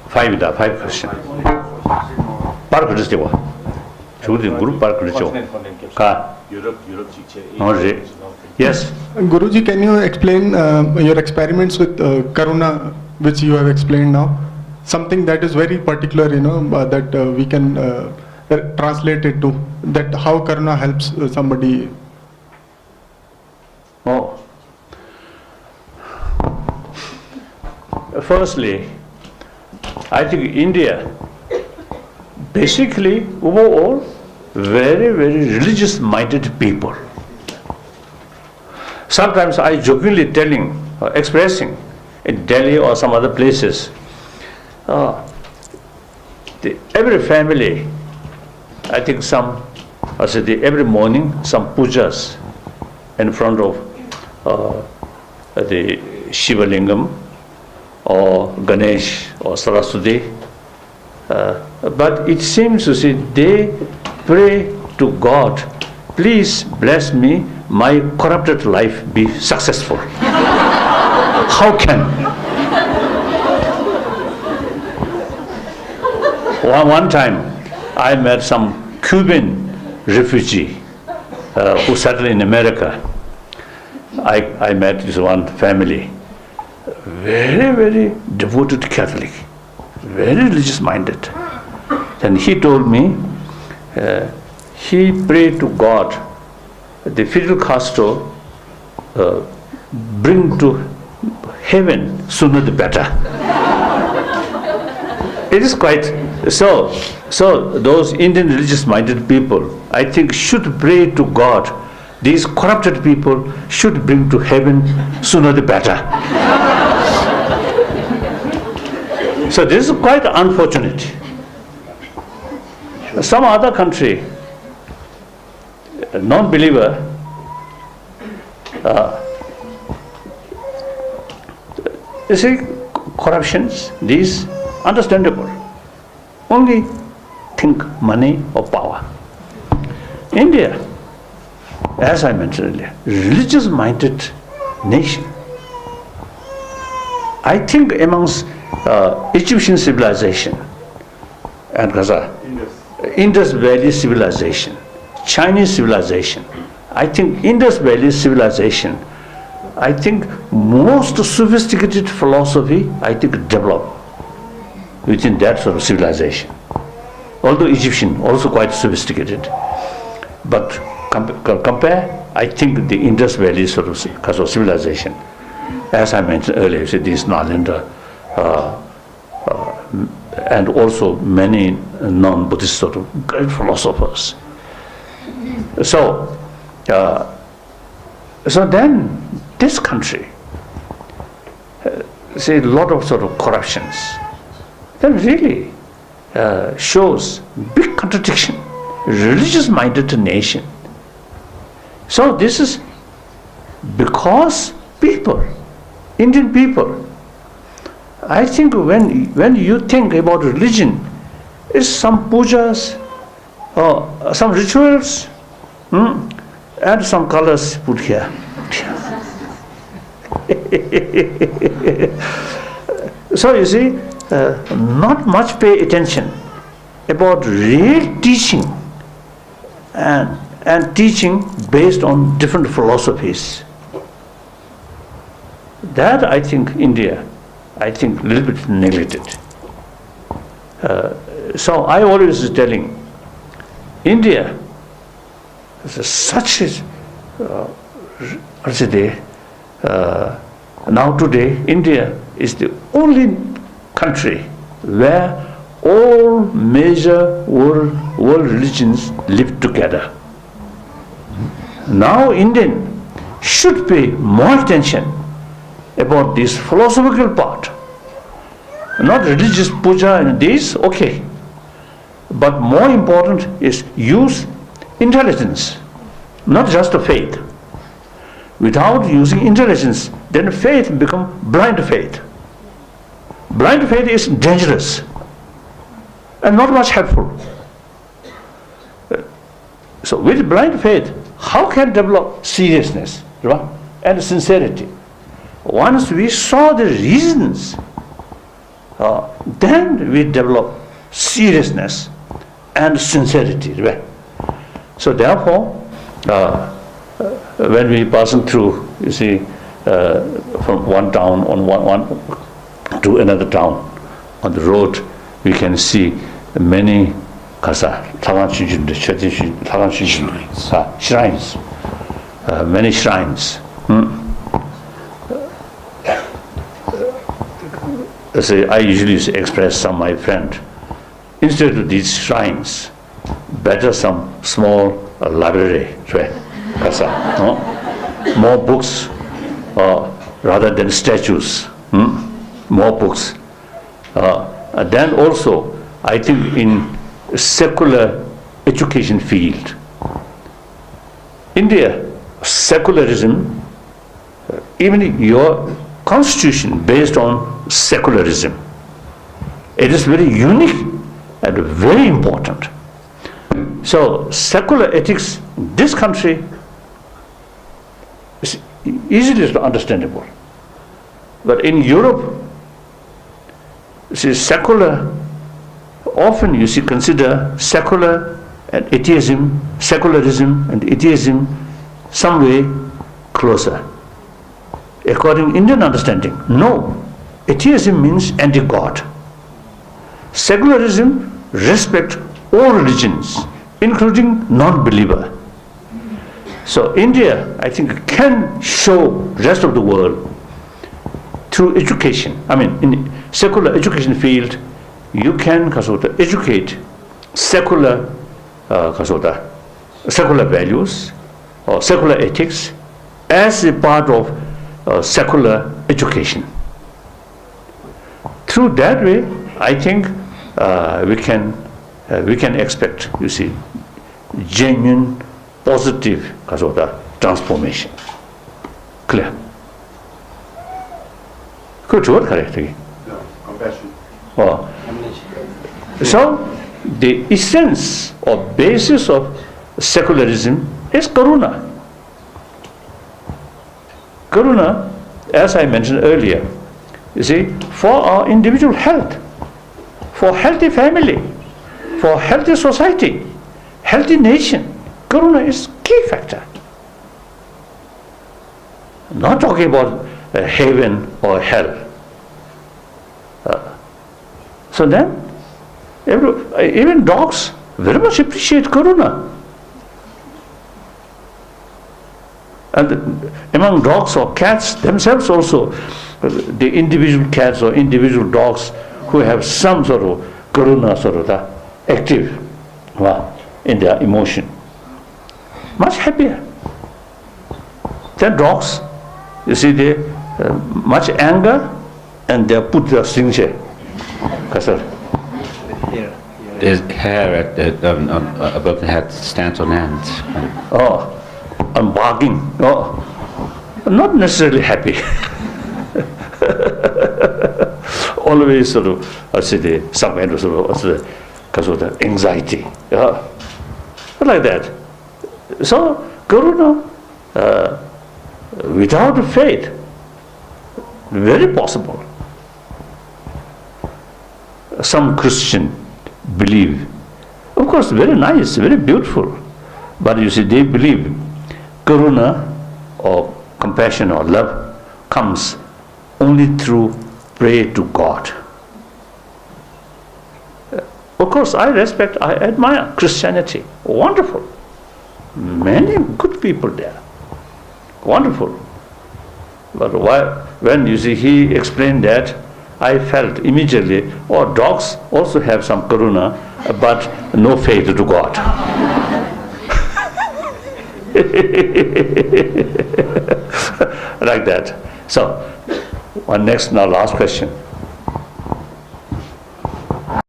five questions. Parkristiwa. Chudi group Parkristiwa. Ka. Europe. Yes. Guruji, can you explain your experiments with Karuna, which you have explained now? Something that is very particular, that we can translate it to. That how Karuna helps somebody. Oh. Firstly, I think India, basically, overall, very, very religious-minded people. Sometimes I jokingly expressing in Delhi or some other places, every family, I think every morning, some pujas in front of the Shiva Lingam or Ganesh or Saraswati. But it seems to see they pray to God, please bless me, my corrupted life be successful. How can? One time I met some Cuban refugee who settled in America. I met this one family, very, very devoted Catholic, very religious minded. And he told me he prayed to God, the Fidel Castro bring to heaven sooner the better. It is quite so. So those Indian religious minded people, I think, should pray to God. These corrupted people should bring to heaven sooner the better. So this is quite unfortunate. Some other country, a non-believer, you see, corruptions, these understandable. Only think money or power. India, as I mentioned earlier, religious-minded nation. I think amongst Egyptian civilization and Indus Valley civilization, Chinese civilization, I think Indus Valley civilization, I think most sophisticated philosophy, I think, developed within that sort of civilization. Although Egyptian, also quite sophisticated. But compare, I think, the Indus Valley sort of civilization. As I mentioned earlier, this Nalanda, and also many non-Buddhist sort of great philosophers. So then this country, see a lot of sort of corruptions, that really shows big contradiction. Religious-minded nation. So this is because people, Indian people, I think when you think about religion, it's some pujas, some rituals, and some colors put here. So you see, not much pay attention about real teaching and teaching based on different philosophies. That I think India, a little bit neglected. So I always is telling, India is such a, now today India is the only country where all major world religions live together. Now Indian should pay more attention about this philosophical part. Not religious puja and this, okay. But more important is use intelligence, not just the faith. Without using intelligence, then faith becomes blind faith. Blind faith is dangerous and not much helpful. So with blind faith, how can develop seriousness, right, and sincerity? Once we saw the reasons then we develop seriousness and sincerity. Right? So therefore, when we passing through, you see, from one town on one to another town, on the road, we can see many shrines, many shrines. I usually express some my friend, instead of these shrines, better some small library, right? More books rather than statues. More books. Then also, I think in secular education field, India, secularism, even your constitution based on secularism, it is very unique and very important. So secular ethics, this country is easily understandable. But in Europe, see, secular, often you see consider secular and atheism, secularism and atheism some way closer. According to Indian understanding, no. Atheism means anti-God. Secularism respects all religions, including non-believer. So India, I think, can show rest of the world through education. I mean, in secular education field, you can educate secular secular values or secular ethics as a part of secular education. Through that way, I think we can expect, you see, genuine, positive transformation. Clear? Good word, correct? No, compassion. Oh. So, the essence or basis of secularism is karuna. Karuna, as I mentioned earlier, you see, for our individual health, for healthy family, for healthy society, healthy nation, karuna is key factor. Not talking about heaven or hell. So then, even dogs very much appreciate karuna. And among dogs or cats themselves also, the individual cats or individual dogs who have some sort of karuna active in their emotion, much happier than dogs. You see, they much anger and they put their sincere. His hair above the head stands on end. Oh, and barking. Oh, not necessarily happy. Always some kind of anxiety. Like that. So, karuna, without faith, very possible. Some Christian believe, of course, very nice, very beautiful, but you see, they believe karuna or compassion or love comes only through prayer to God. Of course, I respect, I admire Christianity. Wonderful. Many good people there. Wonderful. But when you see he explained that, I felt immediately, dogs also have some karuna, but no faith to God. Like that. So, last question.